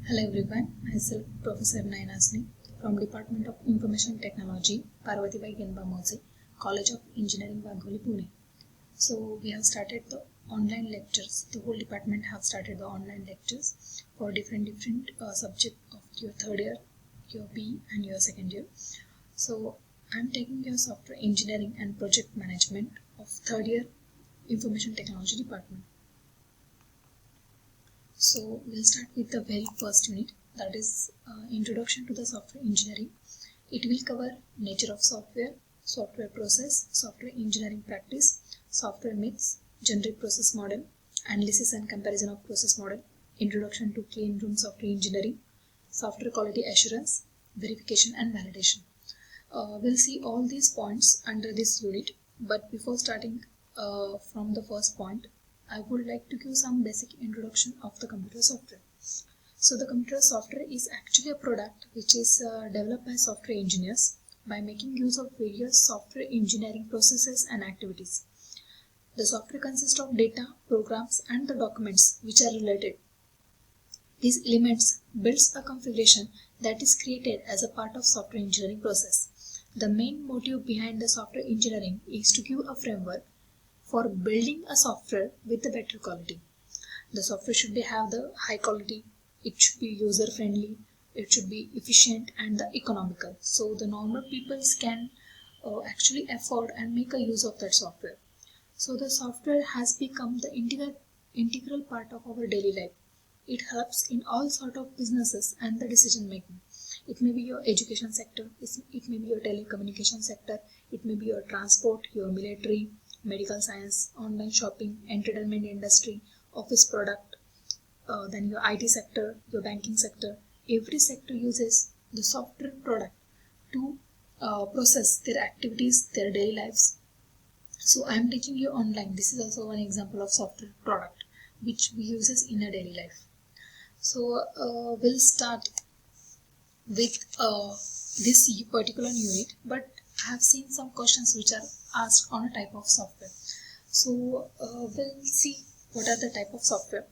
Hello everyone, myself Professor Nayanasni from Department of Information Technology, Parvatibai Genbamose, College of Engineering, Wagholi, Pune. So we have started the online lectures. The whole department have started the online lectures for different subject of your third year, your B and your second year. So I'm taking your software engineering and project management of third year Information Technology department. So we'll start with the very first unit, that is Introduction to the Software Engineering. It will cover nature of software, software process, software engineering practice, software myths, generic process model, analysis and comparison of process model, introduction to clean room software engineering, software quality assurance, verification and validation. We'll see all these points under this unit, but before starting from the first point, I would like to give some basic introduction of the computer software. So the computer software is actually a product which is developed by software engineers by making use of various software engineering processes and activities. The software consists of data, programs and the documents which are related. These elements builds a configuration that is created as a part of software engineering process. The main motive behind the software engineering is to give a framework for building a software with a better quality. The software should have the high quality, it should be user friendly, it should be efficient and the economical. So the normal people can actually afford and make a use of that software. So the software has become the integral part of our daily life. It helps in all sort of businesses and the decision making. It may be your education sector, it may be your telecommunication sector, it may be your transport, your military, medical science, online shopping, entertainment industry, office product, then your IT sector, your banking sector. Every sector uses the software product to process their activities, their daily lives. So I am teaching you online. This is also one example of software product which we uses in a daily life. So we'll start with this particular unit, but I have seen some questions which are asked on a type of software. So we'll see what are the type of software.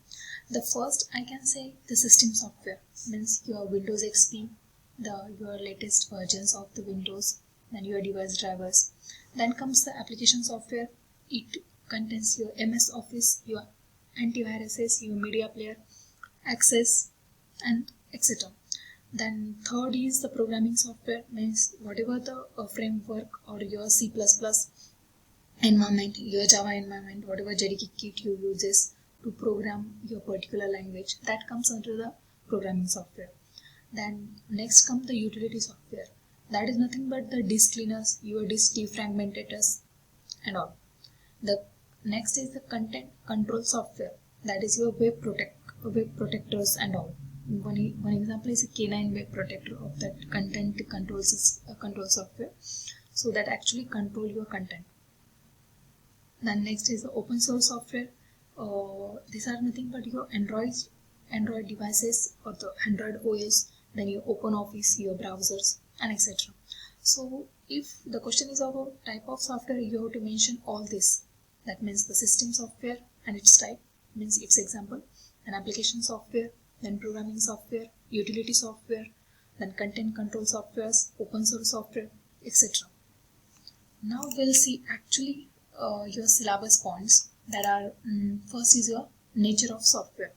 The first I can say the system software, means your Windows XP, your latest versions of the Windows, then your device drivers. Then comes the application software. It contains your MS Office, your antiviruses, your media player, Access and etc. Then third is the programming software, means whatever the framework or your C++ environment, your Java environment, whatever JDK kit you uses to program your particular language, that comes under the programming software. Then next comes the utility software. That is nothing but the disk cleaners, your disk defragmentators and all. The next is the content control software. That is your web protectors and all. One example is a K9 web protector of that content control software. So that actually control your content. Then next is the open source software. These are nothing but your Android devices or the Android OS, then your OpenOffice, your browsers and etc. So if the question is about type of software, you have to mention all this. That means the system software and its type, means its example, then application software, then programming software, utility software, then content control softwares, open source software, etc. Now we'll see actually your syllabus points that are first is your nature of software.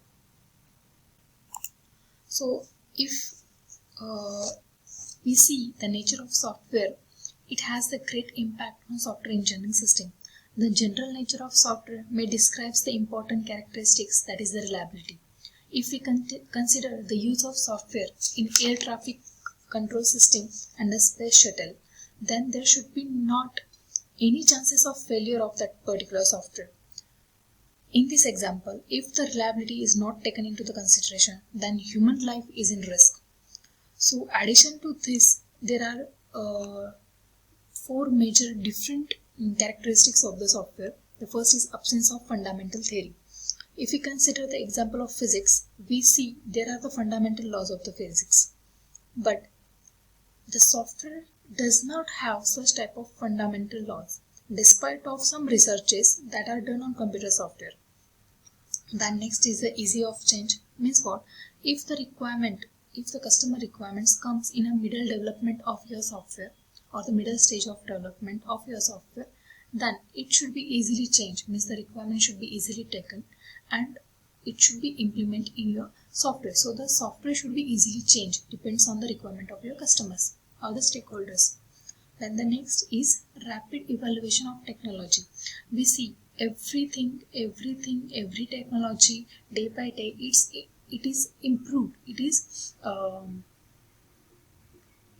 So if we see the nature of software, it has a great impact on software engineering system. The general nature of software may describe the important characteristics, that is the reliability. If we consider the use of software in air traffic control system and the space shuttle, then there should be not any chances of failure of that particular software. In this example, if the reliability is not taken into the consideration, then human life is in risk. So addition to this, there are four major different characteristics of the software. The first is absence of fundamental theory. If we consider the example of physics, we see there are the fundamental laws of the physics. But the software does not have such type of fundamental laws, despite of some researches that are done on computer software. Then next is the easy of change, means what? if the customer requirements comes in a middle development of your software or the middle stage of development of your software, then it should be easily changed, means the requirement should be easily taken and it should be implemented in your software. So the software should be easily changed, depends on the requirement of your customers or the stakeholders. Then the next is rapid evaluation of technology. We see every technology day by day, it is improved. It is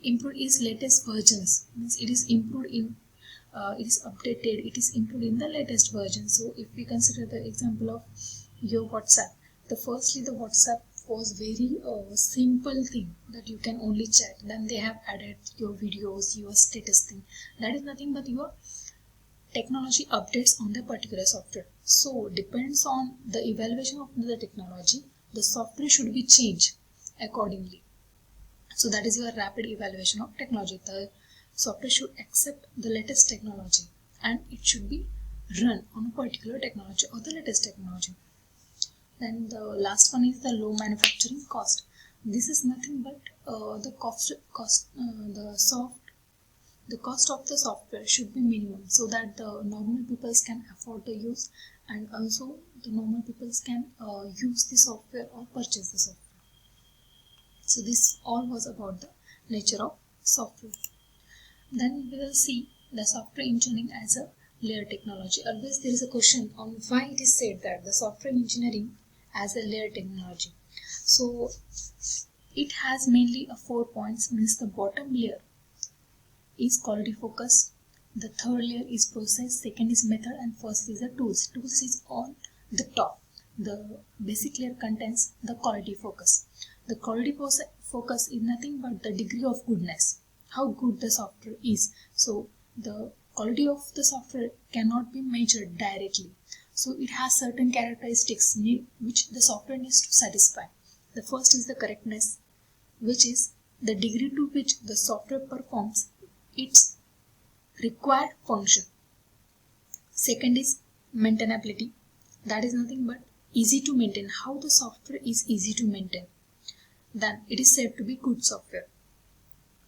improved is latest versions. Means it is improved in it is updated. It is improved in the latest version. So if we consider the example of your WhatsApp, the WhatsApp was very simple thing that you can only chat. Then they have added your videos, your status thing. That is nothing but your technology updates on the particular software. So depends on the evaluation of the technology, the software should be changed accordingly. So that is your rapid evaluation of technology. The software should accept the latest technology and it should be run on a particular technology or the latest technology. Then the last one is the low manufacturing cost. This is nothing but the cost of the software should be minimum, so that the normal people can afford to use, and also the normal people can use the software or purchase the software. So this all was about the nature of software. Then we will see the software engineering as a layer technology. Always there is a question on why it is said that the software engineering as a layer technology. So it has mainly 4 points, means the bottom layer is quality focus, the third layer is process, second is method, and first is the tools. Tools is on the top. The basic layer contains the quality focus. The quality focus is nothing but the degree of goodness, how good the software is. So the quality of the software cannot be measured directly. So it has certain characteristics which the software needs to satisfy. The first is the correctness, which is the degree to which the software performs its required function. Second is maintainability. That is nothing but easy to maintain, how the software is easy to maintain. Then it is said to be good software.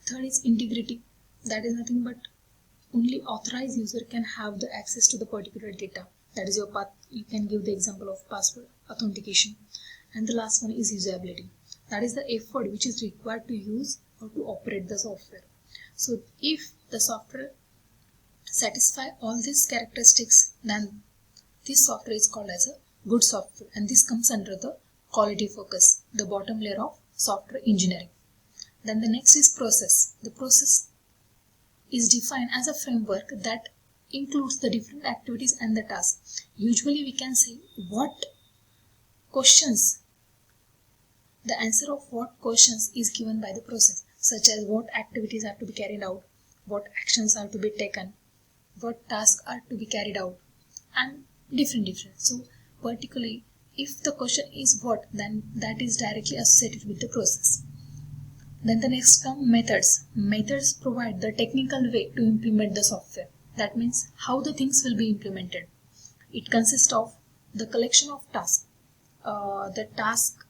Third is integrity. That is nothing but only authorized user can have the access to the particular data. That is your path. You can give the example of password authentication. And the last one is usability. That is the effort which is required to use or to operate the software. So if the software satisfy all these characteristics, then this software is called as a good software, and this comes under the quality focus, the bottom layer of software engineering. Then the next is process. The process is defined as a framework that includes the different activities and the tasks. Usually we can say what questions, the answer of what questions is given by the process, such as what activities are to be carried out, what actions are to be taken, what tasks are to be carried out, and different. So particularly if the question is what, then that is directly associated with the process. Then the next come methods. Methods provide the technical way to implement the software. That means how the things will be implemented. It consists of the collection of tasks. The task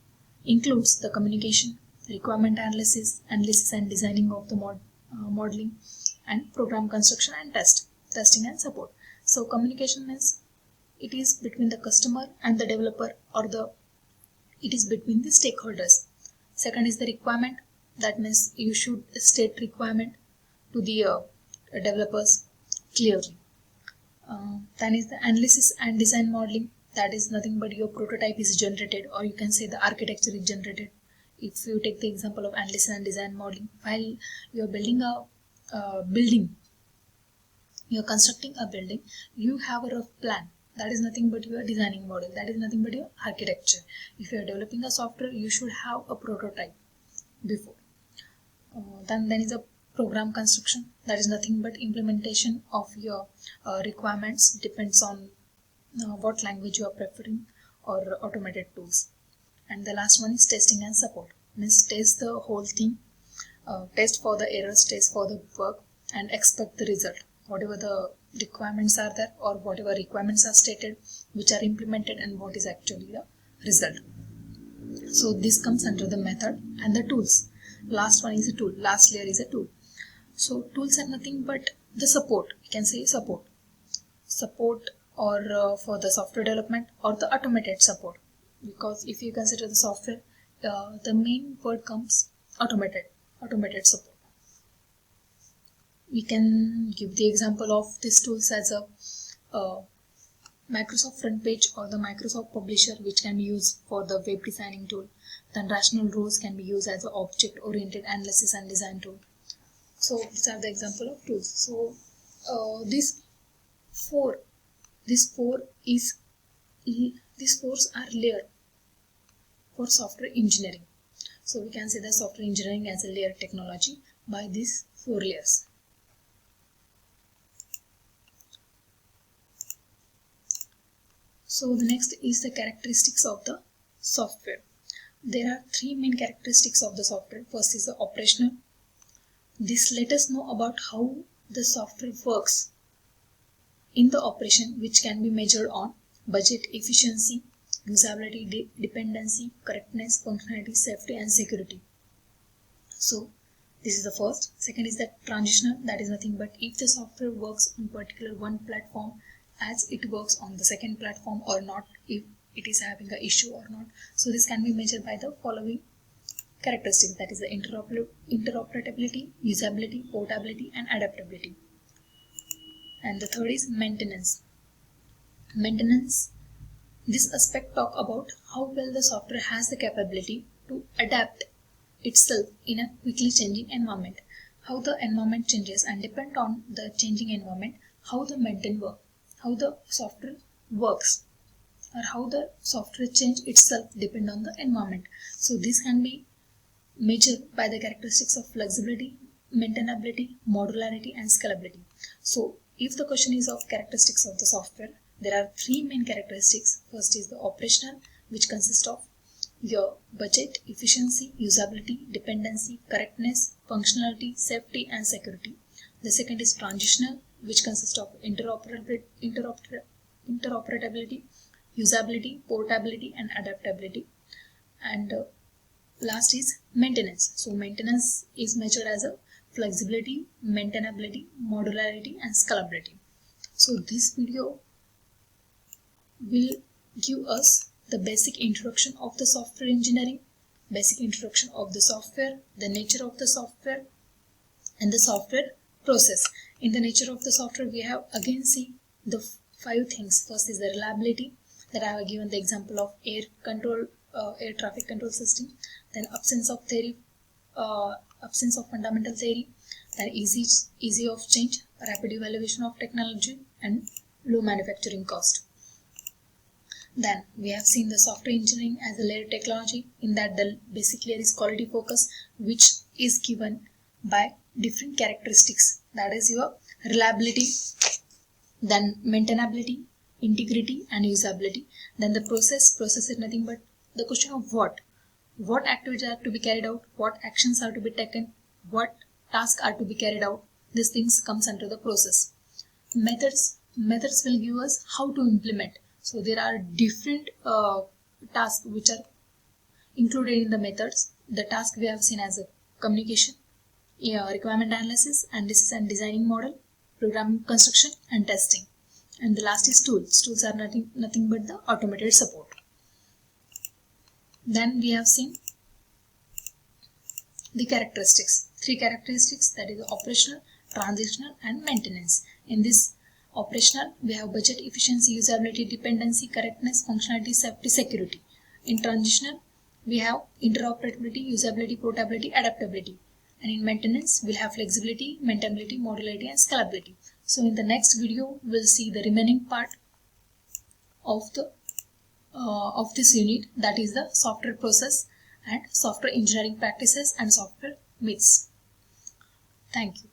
includes the communication, requirement analysis and designing of the modeling, and program construction and testing and support. So communication means it is between the customer and the developer, or it is between the stakeholders. Second is the requirement. That means you should state requirement to the developers clearly. Then is the analysis and design modeling. That is nothing but your prototype is generated, or you can say the architecture is generated. If you take the example of analysis and design modeling, while you are building a building, you are constructing a building, you have a rough plan. That is nothing but your designing model. That is nothing but your architecture. If you are developing a software, you should have a prototype before. Then is a program construction. That is nothing but implementation of your requirements. Depends on what language you are preferring, or automated tools. And the last one is testing and support. Means test the whole thing, test for the errors, test for the bug, and expect the result. Whatever the requirements are there, or whatever requirements are stated, which are implemented, and what is actually the result. So this comes under the method and the tools. Last one is a tool. Last layer is a tool. So tools are nothing but the support. We can say support or for the software development or the automated support. Because if you consider the software, the main word comes automated support. We can give the example of these tools as a Microsoft Front Page or the Microsoft Publisher, which can be used for the web designing tool. Then Rational Rows can be used as an object-oriented analysis and design tool. So these are the example of tools. So these four are layer for software engineering. So we can say the software engineering as a layer technology by these 4 layers. So the next is the characteristics of the software. There are 3 main characteristics of the software. First is the operational. This let us know about how the software works in the operation, which can be measured on budget, efficiency, usability, dependency, correctness, functionality, safety and security. So this is the first. Second is the transitional. That is nothing but if the software works on particular one platform as it works on the second platform or not, if it is having an issue or not. So this can be measured by the following characteristics, that is the interoperability, usability, portability and adaptability. And the third is maintenance. This aspect talk about how well the software has the capability to adapt itself in a quickly changing environment, how the environment changes, and depend on the changing environment, how the software works, or how the software change itself depend on the environment. So this can be measured by the characteristics of flexibility, maintainability, modularity and scalability. So if the question is of characteristics of the software, there are 3 main characteristics. First is the operational, which consists of your budget, efficiency, usability, dependency, correctness, functionality, safety and security. The second is transitional, which consists of interoperability, usability, portability and adaptability. And last is maintenance. So maintenance is measured as a flexibility, maintainability, modularity and scalability. So this video will give us the basic introduction of the software engineering, basic introduction of the software, the nature of the software and the software process. In the nature of the software, we have again see the 5 things. First is the reliability, that I have given the example of air traffic control system. Then absence of fundamental theory. Then easy of change, rapid evaluation of technology and low manufacturing cost. Then we have seen the software engineering as a layer technology. In that, the basic layer is quality focus, which is given by different characteristics, that is your reliability, then maintainability, integrity and usability. Then the process is nothing but the question of what activities are to be carried out, what actions are to be taken, what tasks are to be carried out. These things comes under the process. Methods will give us how to implement. So there are different tasks which are included in the methods. The task we have seen as a communication, requirement analysis, analysis and designing model, program construction and testing. And the last is tools. Tools are nothing but the automated support. Then we have seen the characteristics. 3 characteristics, that is operational, transitional and maintenance. In this operational, we have budget, efficiency, usability, dependency, correctness, functionality, safety, security. In transitional, we have interoperability, usability, portability, adaptability. And in maintenance, we'll have flexibility, maintainability, modularity and scalability. So in the next video, we'll see the remaining part of this unit, that is the software process and software engineering practices and software myths. Thank you.